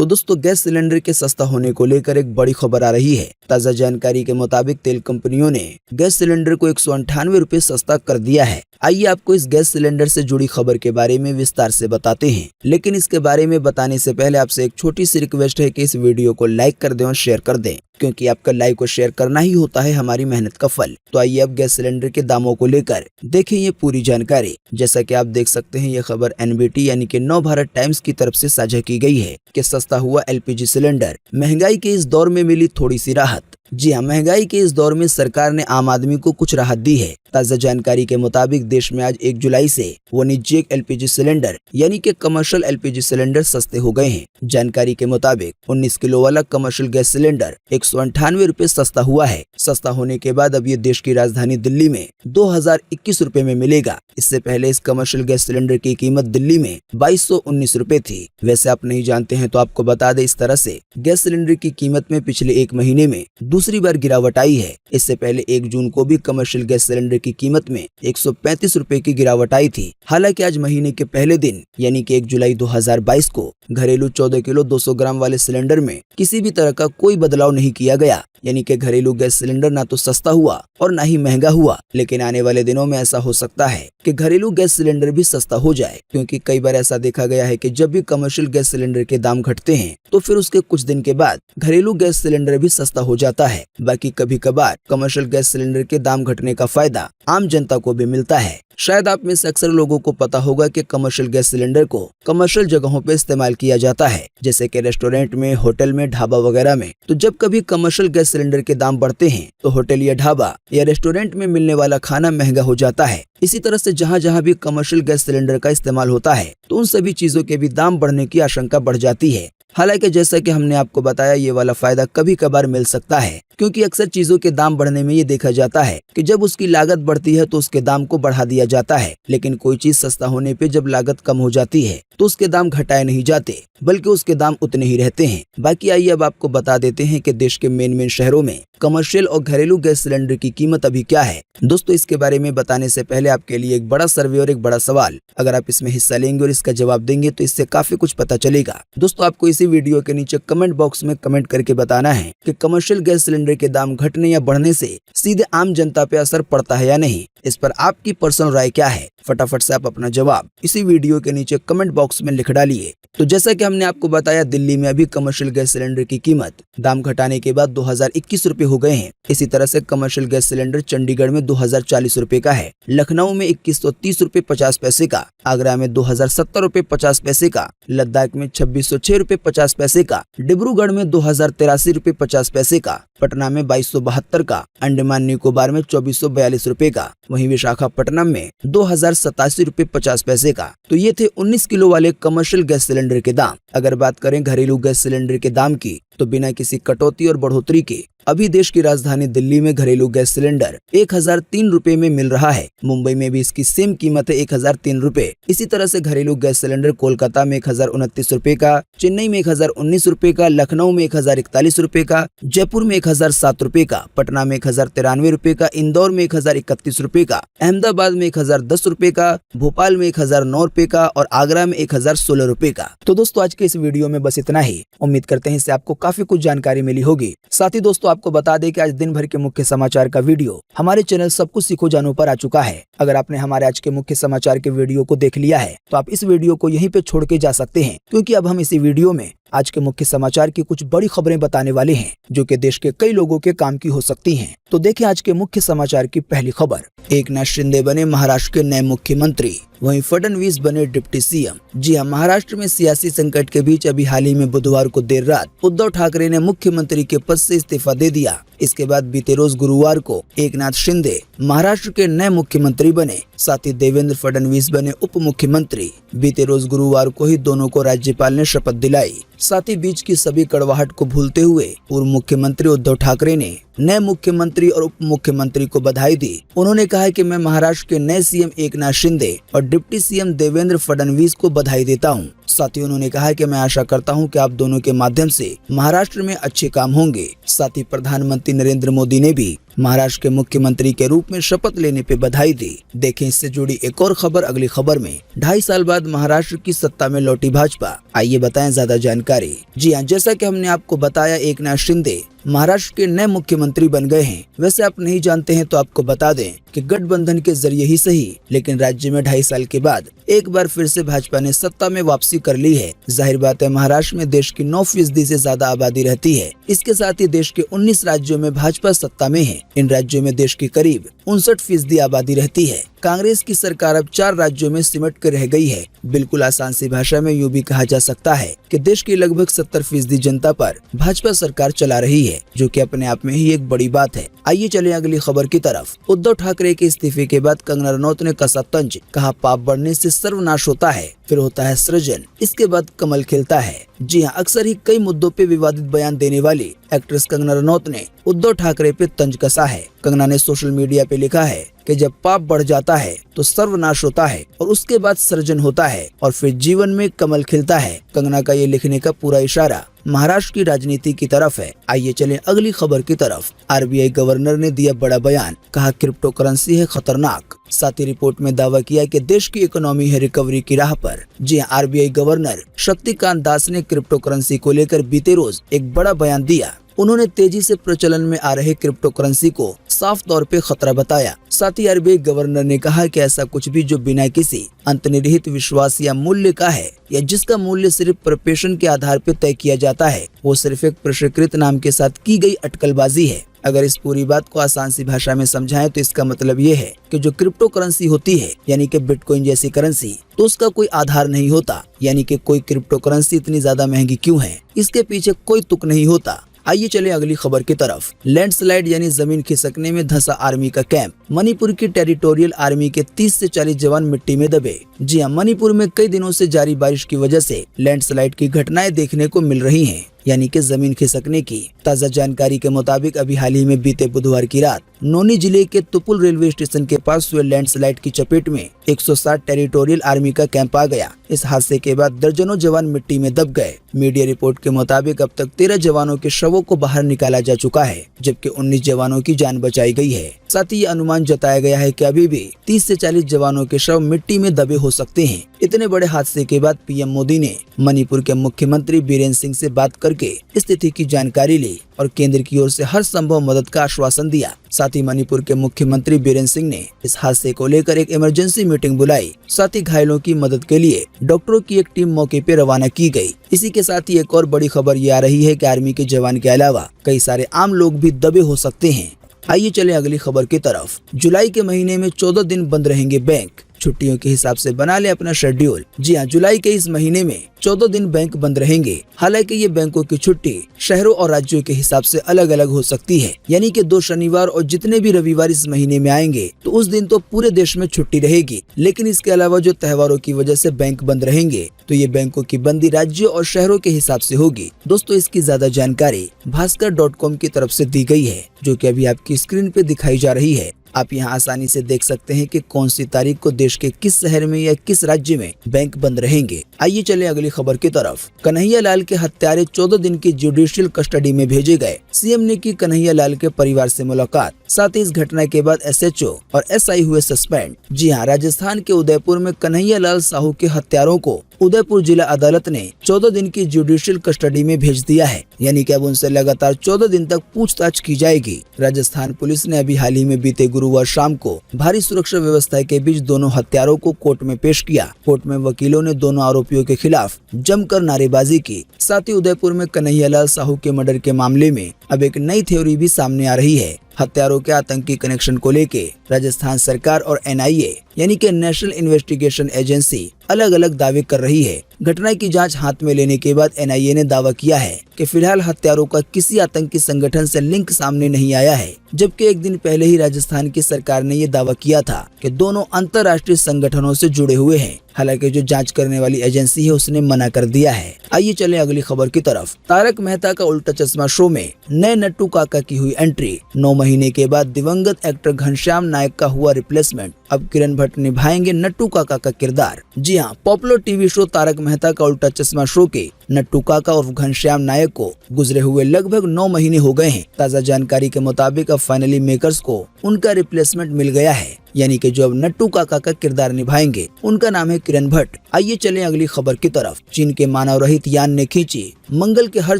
तो दोस्तों gas cylinder के सस्ता होने को लेकर एक बड़ी खबर आ रही है। ताजा जानकारी के मुताबिक तेल कंपनियों ने गैस सिलेंडर को 198 रुपए सस्ता कर दिया है। आइए आपको इस गैस सिलेंडर से जुड़ी खबर के बारे में विस्तार से बताते हैं, लेकिन इसके बारे में बताने से पहले आपसे एक छोटी सी रिक्वेस्ट है कि इस वीडियो को लाइक कर दें और शेयर कर दें, क्योंकि आपका लाइक और शेयर करना ही होता है हमारी मेहनत का फल। तो आइए अब गैस सिलेंडर के दामों को लेकर देखें ये पूरी जानकारी। जैसा कि आप देख सकते हैं, ये खबर एनबीटी यानी कि नव भारत टाइम्स की तरफ से साझा की गई है कि सस्ता हुआ एलपीजी सिलेंडर, महंगाई के इस दौर में मिली थोड़ी सी राहत। जी हाँ, महंगाई के इस दौर में सरकार ने आम आदमी को कुछ राहत दी है। ताजा जानकारी के मुताबिक देश में आज 1 जुलाई से वाणिज्यिक एलपीजी सिलेंडर यानी कि कमर्शियल एलपीजी सिलेंडर सस्ते हो गए हैं। जानकारी के मुताबिक 19 किलो वाला कमर्शियल गैस सिलेंडर 198 रुपए सस्ता हुआ है। सस्ता होने के बाद अब ये देश की राजधानी दिल्ली में 2021 रुपए में मिलेगा। इससे पहले इस कमर्शियल गैस सिलेंडर की कीमत दिल्ली में 2219 रुपए थी। वैसे आप नहीं जानते हैं तो आपको बता दें, इस तरह से गैस सिलेंडर की कीमत में पिछले 1 महीने में दूसरी बार गिरावट आई है। इससे पहले 1 जून को भी कमर्शियल गैस सिलेंडर की कीमत में 135 रुपए की गिरावट आई थी। हालांकि आज महीने के पहले दिन यानी कि 1 जुलाई 2022 को घरेलू 14 किलो 200 ग्राम वाले सिलेंडर में किसी भी तरह का कोई बदलाव नहीं किया गया। यानी कि घरेलू गैस सिलेंडर ना तो सस्ता हुआ और ना ही महंगा हुआ। लेकिन आने वाले दिनों में ऐसा हो सकता है कि घरेलू गैस सिलेंडर भी सस्ता हो जाए, क्योंकि कई बार ऐसा देखा गया है कि जब भी कमर्शियल गैस सिलेंडर के दाम घटते हैं तो फिर उसके कुछ दिन के बाद घरेलू गैस सिलेंडर भी सस्ता हो जाता है। बाकी कभी कभार कमर्शियल गैस सिलेंडर के दाम घटने का फायदा आम जनता को भी मिलता है। शायद आप में से अक्सर लोगों को पता होगा कि कमर्शियल गैस सिलेंडर को कमर्शियल जगहों पे इस्तेमाल किया जाता है, जैसे कि रेस्टोरेंट में, होटल में, ढाबा वगैरह में। तो जब कभी कमर्शियल गैस सिलेंडर के दाम बढ़ते हैं तो होटल या ढाबा या रेस्टोरेंट में मिलने वाला खाना महंगा हो जाता है। इसी तरह से जहाँ जहाँ भी कमर्शियल गैस सिलेंडर का इस्तेमाल होता है तो उन सभी चीजों के भी दाम बढ़ने की आशंका बढ़ जाती है। हालांकि जैसा कि हमने आपको बताया, ये वाला फायदा कभी कभार मिल सकता है, क्योंकि अक्सर चीजों के दाम बढ़ने में ये देखा जाता है कि जब उसकी लागत बढ़ती है तो उसके दाम को बढ़ा दिया जाता है, लेकिन कोई चीज सस्ता होने पे जब लागत कम हो जाती है तो उसके दाम घटाए नहीं जाते, बल्कि उसके दाम उतने ही रहते हैं। बाकी आइए अब आपको बता देते हैं कि देश के मेन शहरों में कमर्शियल और घरेलू गैस सिलेंडर की कीमत अभी क्या है। दोस्तों, इसके बारे में बताने से पहले आपके लिए एक बड़ा सर्वे और एक बड़ा सवाल। अगर आप इसमें हिस्सा लेंगे और इसका जवाब देंगे तो इससे काफी कुछ पता चलेगा। दोस्तों, आपको इसी वीडियो के नीचे कमेंट बॉक्स में कमेंट करके बताना है कि कमर्शियल गैस सिलेंडर के दाम घटने या बढ़ने से सीधे आम जनता पे असर पड़ता है या नहीं। इस पर आपकी पर्सनल राय क्या है? फटाफट से आप अपना जवाब इसी वीडियो के नीचे कमेंट बॉक्स में लिख डालिए। तो जैसा कि हमने आपको बताया, दिल्ली में अभी कमर्शियल गैस सिलेंडर की कीमत दाम घटाने के बाद 2021 रुपए हो गए हैं। इसी तरह से कमर्शियल गैस सिलेंडर चंडीगढ़ में 2040 रुपए का है, लखनऊ में 2130 रुपए 50 पैसे का, आगरा में 2070 रुपए 50 पैसे का, लद्दाख में 2606 रुपए 50 पैसे का, डिब्रूगढ़ में 2083 रुपए 50 पैसे का, पटना में 2272 का, अंडमान निकोबार में 2442 रुपए का, वहीं विशाखापट्टनम में 2087 रुपए 50 पैसे का। तो ये थे 19 किलो वाले कमर्शियल गैस सिलेंडर के दाम। अगर बात करें घरेलू गैस सिलेंडर के दाम की, तो बिना किसी कटौती और बढ़ोतरी के अभी देश की राजधानी दिल्ली में घरेलू गैस सिलेंडर 1003 रुपए में मिल रहा है। मुंबई में भी इसकी सेम कीमत है 1003 रुपए। इसी तरह से घरेलू गैस सिलेंडर कोलकाता में 1029 रुपए का, चेन्नई में 1019 रुपए का, लखनऊ में 1041 रुपए का, जयपुर में 1007 रुपए का, पटना में 1093 रुपए का, इंदौर में 1031 रुपए का, अहमदाबाद में 1010 रुपए का, भोपाल में 1009 रुपए का और आगरा में 1016 रुपए का। तो दोस्तों, आज के इस वीडियो में बस इतना ही। उम्मीद करते हैं इससे आपको काफी कुछ जानकारी मिली होगी। साथ ही दोस्तों, आपको बता दें कि आज दिन भर के मुख्य समाचार का वीडियो हमारे चैनल सब कुछ सीखो जानों पर आ चुका है। अगर आपने हमारे आज के मुख्य समाचार के वीडियो को देख लिया है तो आप इस वीडियो को यहीं पे छोड़ के जा सकते हैं, क्योंकि अब हम इसी वीडियो में आज के मुख्य समाचार की कुछ बड़ी खबरें बताने वाले हैं, जो कि देश के कई लोगों के काम की हो सकती हैं। तो देखें आज के मुख्य समाचार की पहली खबर। एकनाथ शिंदे बने महाराष्ट्र के नए मुख्यमंत्री, वहीं फडणवीस बने डिप्टी सीएम। जी हां, महाराष्ट्र में सियासी संकट के बीच अभी हाल ही में बुधवार को देर रात उद्धव ठाकरे ने मुख्यमंत्री के पद से इस्तीफा दे दिया। इसके बाद बीते रोज गुरुवार को एकनाथ शिंदे महाराष्ट्र के नए मुख्यमंत्री बने। साथ ही देवेंद्र फडणवीस बने उप मुख्यमंत्री। बीते रोज गुरुवार को ही दोनों को राज्यपाल ने शपथ दिलाई। साथ ही बीच की सभी कड़वाहट को भूलते हुए पूर्व मुख्यमंत्री उद्धव ठाकरे ने नए मुख्यमंत्री और उप मुख्यमंत्री को बधाई दी। उन्होंने कहा कि मैं महाराष्ट्र के नए सीएम एकनाथ शिंदे और डिप्टी सीएम देवेंद्र फडणवीस को बधाई देता हूं। साथ ही उन्होंने कहा कि मैं आशा करता हूं कि आप दोनों के माध्यम से महाराष्ट्र में अच्छे काम होंगे। साथ ही प्रधानमंत्री नरेंद्र मोदी ने भी महाराष्ट्र के मुख्यमंत्री के रूप में शपथ लेने पे बधाई दी। देखें इससे जुड़ी एक और खबर अगली खबर में। 2.5 साल बाद महाराष्ट्र की सत्ता में लौटी भाजपा, आइए बताएं ज्यादा जानकारी। जी हां, जैसा कि हमने आपको बताया, एकनाथ शिंदे महाराष्ट्र के नए मुख्यमंत्री बन गए हैं। वैसे आप नहीं जानते हैं तो आपको बता दें कि गठबंधन के जरिए ही सही, लेकिन राज्य में 2.5 साल के बाद एक बार फिर से भाजपा ने सत्ता में वापसी कर ली है। जाहिर बात है, महाराष्ट्र में देश की 9% से ज्यादा आबादी रहती है। इसके साथ ही देश के 19 राज्यों में भाजपा सत्ता में है। इन राज्यों में देश की करीब 59% आबादी रहती है। कांग्रेस की सरकार अब 4 राज्यों में सिमट कर रह गई है। बिल्कुल आसान सी भाषा में यूं भी कहा जा सकता है कि देश की लगभग 70% जनता पर भाजपा सरकार चला रही है, जो कि अपने आप में ही एक बड़ी बात है। आइए चलें अगली खबर की तरफ। उद्धव ठाकरे के इस्तीफे के बाद कंगना रनौत ने कसा तंज, कहा पाप बढ़ने से सर्वनाश होता है, फिर होता है सृजन, इसके बाद कमल खिलता है। जी हाँ, अक्सर ही कई मुद्दों पे विवादित बयान देने वाली एक्ट्रेस कंगना रनौत ने उद्धव ठाकरे पे तंज कसा है। कंगना ने सोशल मीडिया पे लिखा है कि जब पाप बढ़ जाता है तो सर्वनाश होता है और उसके बाद सृजन होता है और फिर जीवन में कमल खिलता है। कंगना का ये लिखने का पूरा इशारा महाराष्ट्र की राजनीति की तरफ है। आइए चलें अगली खबर की तरफ। आरबीआई गवर्नर ने दिया बड़ा बयान, कहा क्रिप्टो करेंसी है खतरनाक। साथ ही रिपोर्ट में दावा किया कि देश की इकोनॉमी है रिकवरी की राह पर। जी हां, आरबीआई गवर्नर शक्तिकांत दास ने क्रिप्टो करेंसी को लेकर बीते रोज एक बड़ा बयान दिया। उन्होंने तेजी से प्रचलन में आ रहे क्रिप्टो करेंसी को साफ तौर पे खतरा बताया। साथ ही आरबीआई गवर्नर ने कहा कि ऐसा कुछ भी जो बिना किसी अंतर्निहित विश्वास या मूल्य का है, या जिसका मूल्य सिर्फ प्रोपेशन के आधार पर तय किया जाता है, वो सिर्फ एक प्रशिक्षित नाम के साथ की गई अटकलबाजी है। अगर इस पूरी बात को आसान सी भाषा में समझाएं तो इसका मतलब ये है कि जो क्रिप्टो करेंसी होती है, यानी कि बिटकॉइन जैसी करेंसी, तो उसका कोई आधार नहीं होता। यानी कि कोई क्रिप्टो करेंसी इतनी ज्यादा महंगी क्यों है, इसके पीछे कोई तुक नहीं होता। आइए चले अगली खबर की तरफ। लैंडस्लाइड यानी जमीन खिसकने में धंसा आर्मी का कैंप। मणिपुर की टेरिटोरियल आर्मी के 30 से 40 जवान मिट्टी में दबे। जी हां, मणिपुर में कई दिनों से जारी बारिश की वजह से लैंडस्लाइड की घटनाएं देखने को मिल रही हैं, यानी कि जमीन खिसकने की। ताजा जानकारी के मुताबिक अभी हाल ही में बीते बुधवार की रात नोनी जिले के तुपुल रेलवे स्टेशन के पास हुए लैंडस्लाइड की चपेट में 160 टेरिटोरियल आर्मी का कैंप आ गया। इस हादसे के बाद दर्जनों जवान मिट्टी में दब गए। मीडिया रिपोर्ट के मुताबिक अब तक 13 जवानों के शवों को बाहर निकाला जा चुका है, जबकि 19 जवानों की जान बचाई गई है। साथ ही ये अनुमान जताया गया है कि अभी भी 30 से 40 जवानों के शव मिट्टी में दबे हो सकते हैं। इतने बड़े हादसे के बाद पीएम मोदी ने मणिपुर के मुख्यमंत्री बीरेन सिंह से बात करके स्थिति की जानकारी ली और केंद्र की ओर से हर संभव मदद का आश्वासन दिया। साथ ही मणिपुर के मुख्यमंत्री बीरेन सिंह ने इस हादसे को लेकर एक इमरजेंसी मीटिंग बुलाई। साथ ही घायलों की मदद के लिए डॉक्टरों की एक टीम मौके पे रवाना की गई। इसी के साथ ही एक और बड़ी खबर ये आ रही है कि आर्मी के जवान के अलावा कई सारे आम लोग भी दबे हो सकते हैं। आइए चलें अगली खबर की तरफ। जुलाई के महीने में 14 दिन बंद रहेंगे बैंक। छुट्टियों के हिसाब से बना ले अपना शेड्यूल। जी हाँ, जुलाई के इस महीने में 14 दिन बैंक बंद रहेंगे। हालांकि ये बैंकों की छुट्टी शहरों और राज्यों के हिसाब से अलग अलग हो सकती है, यानी कि 2 शनिवार और जितने भी रविवार इस महीने में आएंगे तो उस दिन तो पूरे देश में छुट्टी रहेगी। लेकिन इसके अलावा जो त्योहारों की वजह से बैंक बंद रहेंगे तो ये बैंकों की बंदी राज्यों और शहरों के हिसाब से होगी। दोस्तों, इसकी ज्यादा जानकारी भास्कर.com की तरफ से दी गई है, जो कि अभी आपकी स्क्रीन पे दिखाई जा रही है। आप यहां आसानी से देख सकते हैं कि कौन सी तारीख को देश के किस शहर में या किस राज्य में बैंक बंद रहेंगे। आइए चले अगली खबर की तरफ। कन्हैया लाल के हत्यारे 14 दिन की जुडिशियल कस्टडी में भेजे गए। सीएम ने की कन्हैया लाल के परिवार से मुलाकात। साथ ही इस घटना के बाद एसएचओ और एसआई हुए सस्पेंड। जी हाँ, राजस्थान के उदयपुर में कन्हैया लाल साहू के हत्यारों को उदयपुर जिला अदालत ने 14 दिन की जुडिशियल कस्टडी में भेज दिया है, यानी कि अब उनसे लगातार 14 दिन तक पूछताछ की जाएगी। राजस्थान पुलिस ने अभी हाल ही में बीते गुरुवार शाम को भारी सुरक्षा व्यवस्था के बीच दोनों हत्यारों को कोर्ट में पेश किया। कोर्ट में वकीलों ने दोनों आरोपियों के खिलाफ जमकर नारेबाजी की। साथ ही उदयपुर में कन्हैया लाल साहू के मर्डर के मामले में अब एक नई थ्योरी भी सामने आ रही है। हत्यारों के आतंकी कनेक्शन को लेके राजस्थान सरकार और एनआईए यानी कि नेशनल इन्वेस्टिगेशन एजेंसी अलग अलग दावे कर रही है। घटना की जांच हाथ में लेने के बाद एनआईए ने दावा किया है कि फिलहाल हत्यारों का किसी आतंकी संगठन से लिंक सामने नहीं आया है, जबकि एक दिन पहले ही राजस्थान की सरकार ने ये दावा किया था कि दोनों अंतर्राष्ट्रीय संगठनों से जुड़े हुए हैं। हालांकि जो जांच करने वाली एजेंसी है उसने मना कर दिया है। आइए चले अगली खबर की तरफ। तारक मेहता का उल्टा चश्मा शो में नए नट्टू काका की हुई एंट्री। 9 महीने के बाद दिवंगत एक्टर घनश्याम नायक का हुआ रिप्लेसमेंट। अब किरण भट्ट भट्ट निभाएंगे नट्टू काका का किरदार। जी हाँ, popular TV show Taarak Mehta Ka Ooltah चश्मा शो के नट्टू काका और घनश्याम नायक को गुजरे हुए लगभग 9 महीने हो गए हैं। ताज़ा जानकारी के मुताबिक अब फाइनली मेकर्स को उनका रिप्लेसमेंट मिल गया है, यानी कि जो अब नट्टू काका का किरदार निभाएंगे उनका नाम है किरण भट्ट। आइए चलें अगली खबर की तरफ। चीन के मानव रहित यान ने खींची मंगल के हर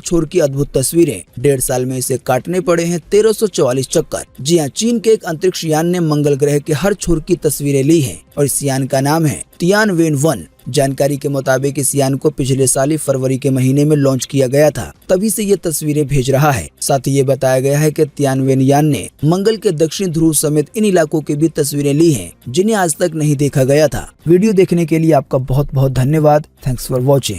छोर की अद्भुत तस्वीरें। 1.5 साल में इसे काटने पड़े हैं 1344 चक्कर। जी हाँ, चीन के एक अंतरिक्ष यान ने मंगल ग्रह के हर छोर की तस्वीरें ली हैं और इस यान का नाम है तियानवेन-1। जानकारी के मुताबिक इस यान को पिछले साल ही फरवरी के महीने में लॉन्च किया गया था, तभी से ये तस्वीरें भेज रहा है। साथ ही ये बताया गया है कि तियानवेन यान ने मंगल के दक्षिण ध्रुव समेत इन इलाकों की भी तस्वीरें ली हैं जिन्हें आज तक नहीं देखा गया था। वीडियो देखने के लिए आपका बहुत बहुत धन्यवाद। Thanks for watching.